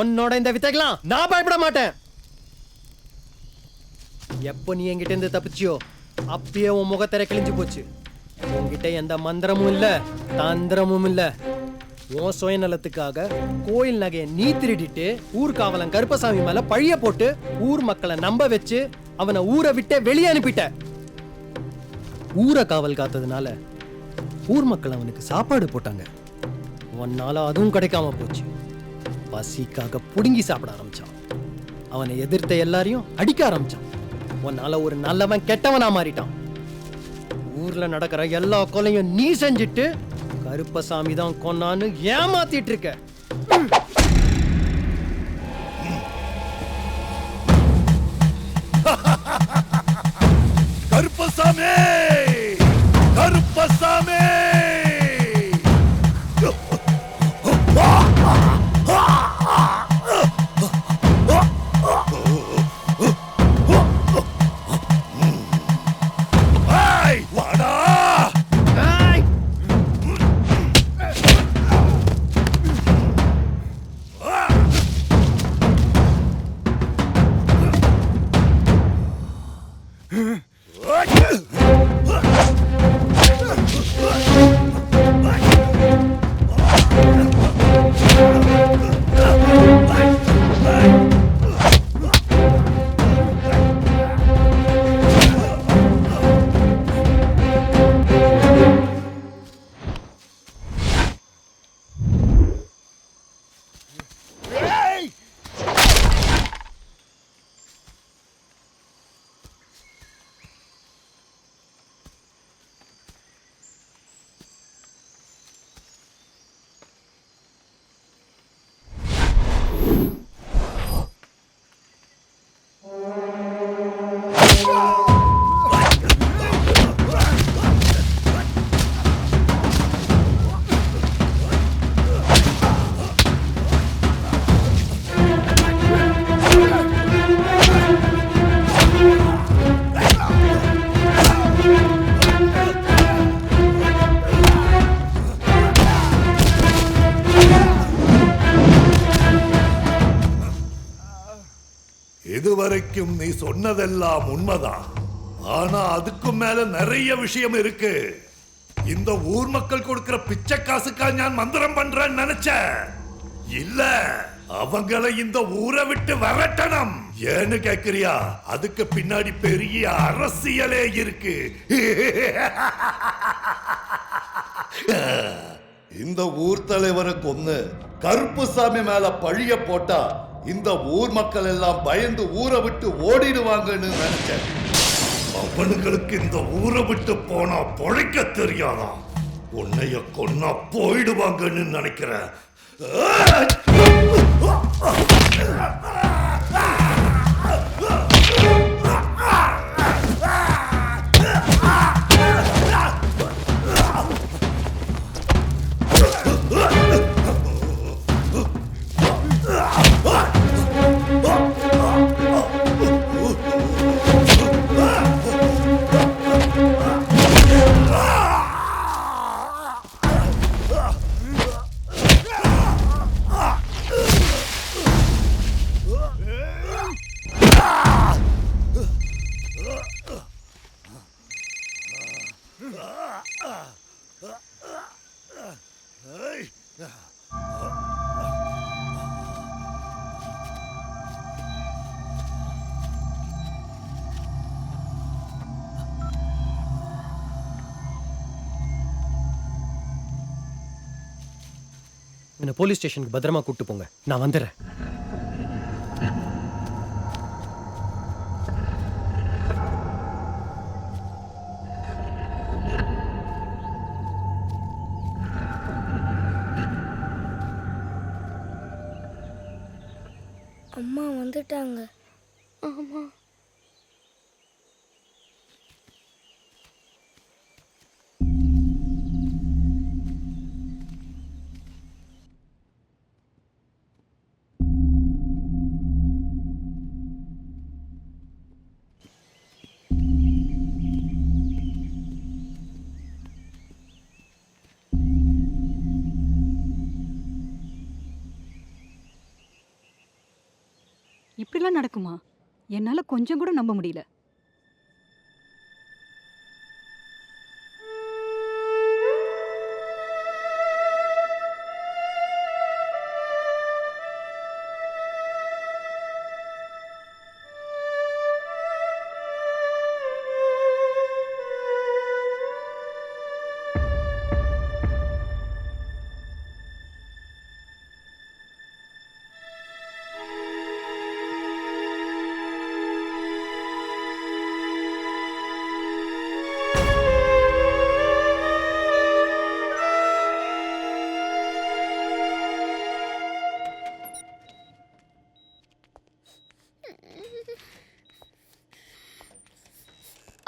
உன்னோட இந்த வித்தைக்கலாம் நான் பயப்பட மாட்டேன். எப்போ நீ என்கிட்ட இருந்து தப்பிச்சியோ அப்பயே உன் முகத்திரை கிழிஞ்சு போச்சு. உன்கிட்ட எந்த மந்திரமும் இல்ல தந்திரமும் இல்ல. உன் சுயநலத்துக்காக கோயில் நகையை நீ திருடிட்டு ஊர்காவலன் கருப்பசாமி மேல பழிய போட்டு ஊர் மக்களை நம்ப வச்சு அவனை ஊரை விட்டே வெளியே அனுப்பிட்ட. ஊரை காவல் காத்ததுனால ஊர் மக்கள் அவனுக்கு சாப்பாடு போட்டாங்க. உன்னால அதுவும் கிடைக்காம போச்சு. பசிக்காக புடுங்கி சாப்பிட ஆரம்பிச்சான். அவனை எதிர்த்த எல்லாரையும் அடிக்க ஆரம்பிச்சான். உன்னால ஒரு நல்லவன் கெட்டவனா மாறிட்டான். ஊர்ல நடக்கிற எல்லா கொலையும் நீ செஞ்சுட்டு கருப்பசாமி தான் கொன்னான்னு ஏமாத்திட்டு இருக்க. கருப்பசாமி கருப்பசாமி இதுவரைக்கும் நீ சொன்னதெல்லாம் உண்மைதான். ஆனா அதுக்கு மேல நிறைய விஷயம் இருக்கு. இந்த ஊர் மக்கள் கொடுக்கிற பிச்சை காசுக்கா நான் மந்திரம் பண்றேன்னு நினைச்சேன். இல்ல, அவங்களை இந்த ஊரை விட்டு விரட்டணும். ஏன்னு கேக்குறியா? அதுக்கு பின்னாடி பெரிய அரசியலே இருக்கு. இந்த ஊர் தலைவரை கொன்னு கருப்புசாமி மேல பழிய போட்டா இந்த ஊர் மக்கள் எல்லாம் பயந்து ஊரை விட்டு ஓடிடுவாங்கன்னு நினைச்சேன். அவனுங்களுக்கு இந்த ஊரை விட்டு போனா பொழைக்க தெரியாதா? உன்னைய கொன்னா போயிடுவாங்கன்னு நினைக்கிறேன். என்ன போலீஸ் ஸ்டேஷனுக்கு பத்திரமா கூட்டு போங்க, நான் வந்துடுறேன். அம்மா வந்துட்டாங்க. ஆமா. இப்படிலாம் நடக்குமா? என்னால கொஞ்சம் கூட நம்ப முடியல.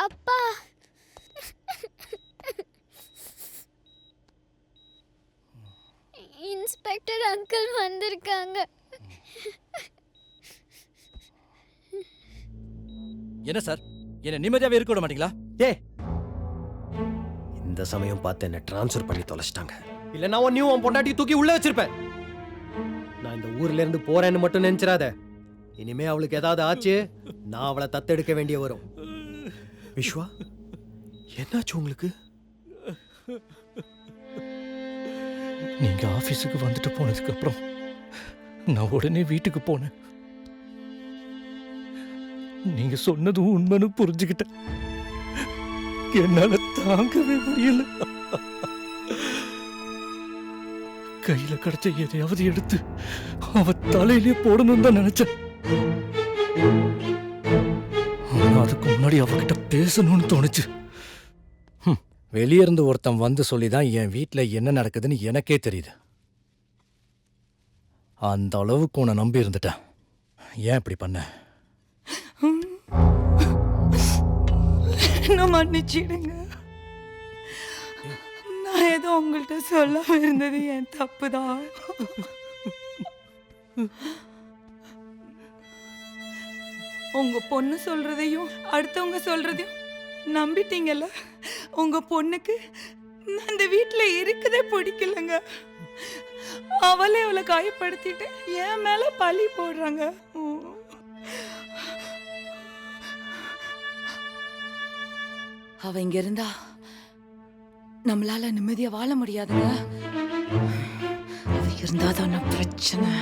அப்பா, இன்ஸ்பெக்டர் அங்கிள் வந்திருக்காங்க. என்ன சார், என்ன நிம்மதியாவே இருக்க விட மாட்டீங்களா? ஏ, இந்த சமயம் பார்த்து என்ன டிரான்ஸ்ஃபர் பண்ணி தொலைச்சிட்டாங்க. இல்ல நான் உன் பொண்டாட்டி தூக்கி உள்ள வச்சிருப்பேன். நான் இந்த ஊர்ல இருந்து போறேன்னு மட்டும் நினைச்சிராத. இனிமே அவளுக்கு ஏதாவது ஆச்சு, நான் அவளை தத்தெடுக்க வேண்டிய வரும். விஸ்வா, என்னாச்சு உங்களுக்கு? நீங்க ஆபீஸுக்கு வந்துட்டு போனதுக்கு அப்புறம் நான் உடனே வீட்டுக்கு போனேன். நீங்க சொன்னதும் உண்மைன்னு புரிஞ்சுக்கிட்டேன். என்னால தாங்கவே முடியல. கையில கிடைச்ச எதையாவது எடுத்து அவ தலையிலே போடணும்னு தான் நினைச்சேன். ஆனா அதுக்கு முன்னாடி அவகிட்ட பேசணும்னு தோணுச்சு. வெளியே இருந்து ஒருத்தன் வந்து சொல்லிதான் என் வீட்டுல என்ன நடக்குதுன்னு எனக்கே தெரியுது. அந்த அளவுக்கு உன்னை நம்பி இருந்துட்டேன். ஏன் இப்படி பண்ண? என்ன மன்னிச்சிடுங்க. நான் ஏதோ உங்கள்கிட்ட சொல்லாம இருந்தது என் தப்புதான். உங்க பொண்ணு சொல்றதையும் அடுத்தவங்க சொல்றதையும் நம்பிட்டீங்கல்ல. உங்க பொண்ணுக்கு நான் இந்த வீட்டுல இருக்கதே பிடிக்கலங்க. அவளே அவளை காயப்படுத்திட்டு என் மேல பழி போடுறாங்க. அவ இங்க இருந்தா நம்மளால நிம்மதியா வாழ முடியாதுங்க. அவ இருந்தாதான பிரச்சனை.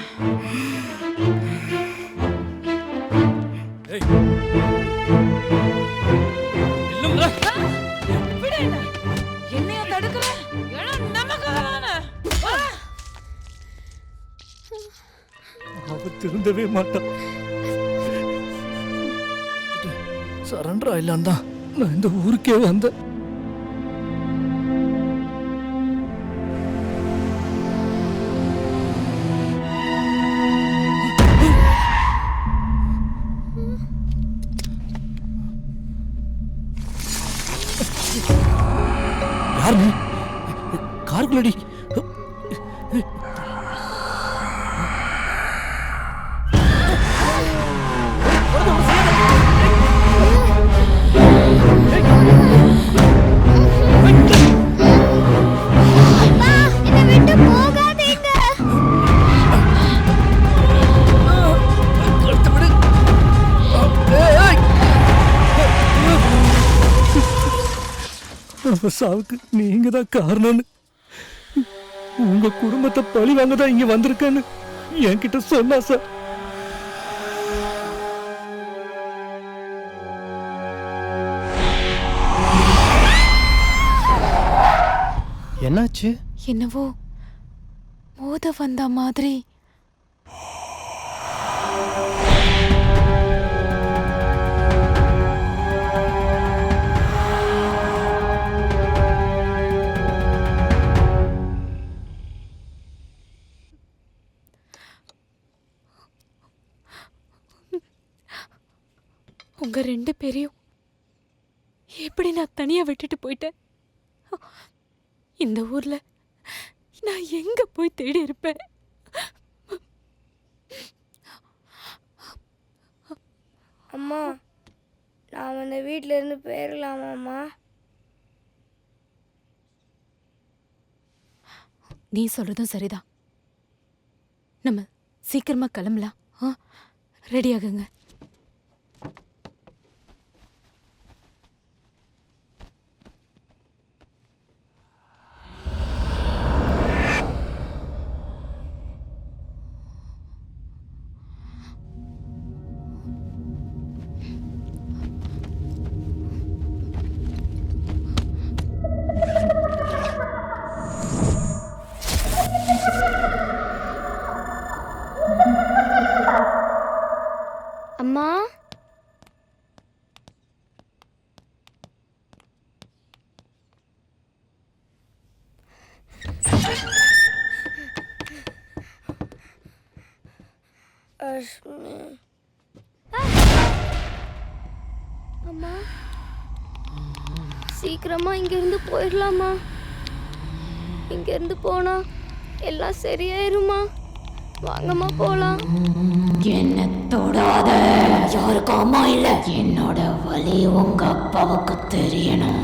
என்னைய தடுக்கிற? அவ திருந்தவே மாட்டான். சரண்டர் ஆயிலான் தான் நான் இந்த ஊருக்கே வந்தேன். யார் நீ? காருக்குள்ளடி. அவ சாவுக்கு நீங்க தான் காரணம்னு, உங்க குடும்பத்தை பழி வாங்க தான் இங்க வந்திருக்கேன்னு என்கிட்ட சொன்னா சார். என்னாச்சு? என்னவோ மோத வந்த மாதிரி. உங்க ரெண்டு பேரையும் எப்படி நான் தனியா விட்டுட்டு போயிட்டேன். இந்த ஊர்ல நான் எங்க போய் தேடி இருப்பேன். அம்மா, நான் அந்த வீட்டில இருந்து போயிடலாமாம்மா? நீ சொல்றதும் சரிதான். நம்ம சீக்கிரமா கிளம்பலாம். ரெடி ஆகுங்க. அம்மா, அஷ்மி. அம்மா, சீக்கிரமா இங்கிருந்து போயிடலாமா? இங்கிருந்து போனா எல்லாம் சரியாயிருமா? வாங்கம்மா போலாம். என்ன தொடாத. யாருக்கு அம்மா இல்ல. என்னோட வலி உங்க அப்பாவுக்கு தெரியணும்.